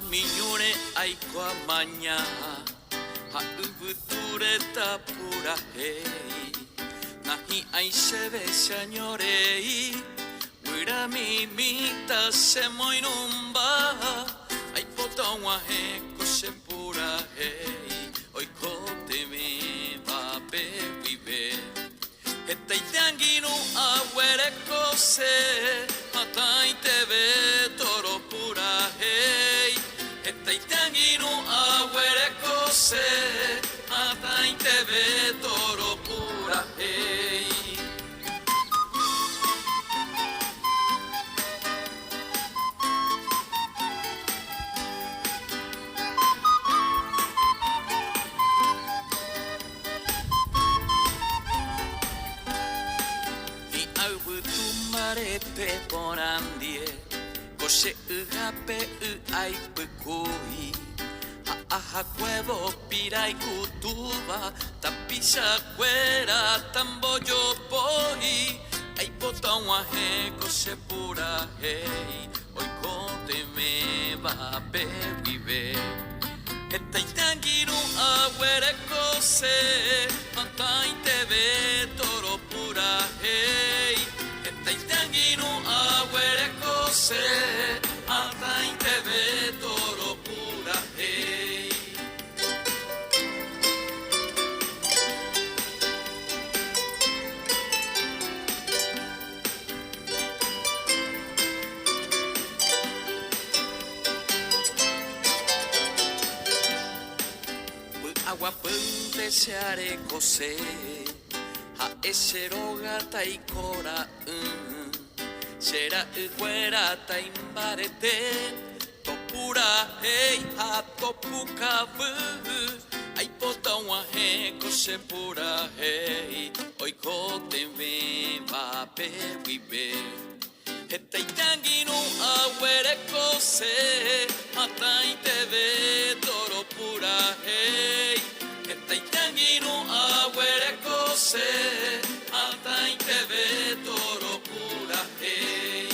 miñure aiko amaña ha'yvytureta pura hei nahi aiseve señorei Wiramimita se moinumba aipota waheko se pura hei oikote me vape vive Etaitanginu awereko se mataite ve toro pura hei Etaitanginu awereko se mataite ve toro pura hei Te porandie Kose ugape uaipukui Ha'aha kuevo pirai kutuba Tapisa kuera tamboyo poi Aipota wahe kose pura hei Oikote me vape vive Etaitangiru awereko se Mataite ve toro pura hei Etaitanginu awereko se Mataite ve toro pura hei Aguapunte se areko se Ha'esero taikora Sera uguera taimbarete Topura hei hatopukavu Aipota waheko se pura hei Oikote me vape vive Etaitanginu awereko se Mataite ve toro pura hei Etaitanginu awereko se Mataite ve toro pura hei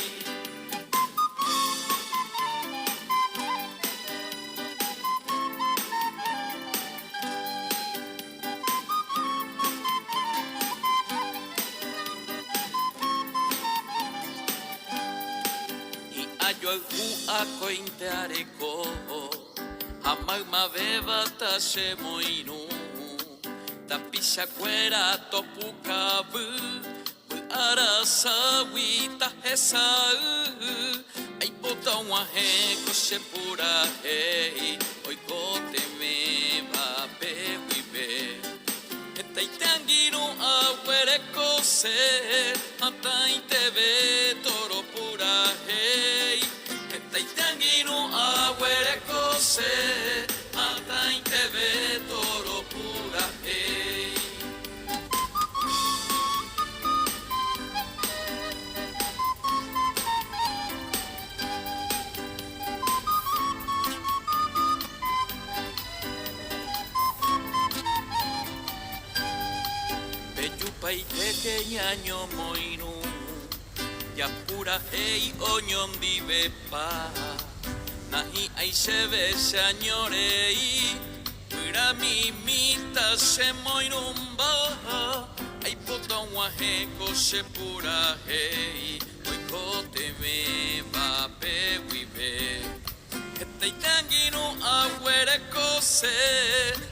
Ayo uakointe areko Hamauma beba ta se moinu Tapisa kuera topukavu Arasawi ta hesau Aipota waheko se pura hei Oikote me vape vive Etaitanginu awereko se Mataite ve toro pura hei Etaitanginu awereko se Mataite ve toro pura hei Paiteke ñaño moinu Yapura hei onyom dive pa Nahi aiseve señorei Wiramimita se moinumba Aipota waheko se pura hei Oikote me vape vive Etaitanginu awereko se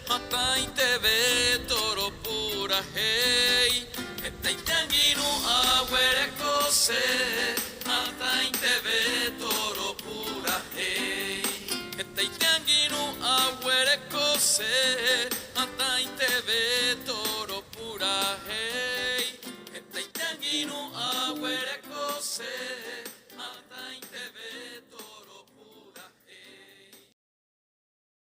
Mataite ve toro pura hei Etaitanginu awereko se Mataite ve toro pura hei Etaitanginu awereko se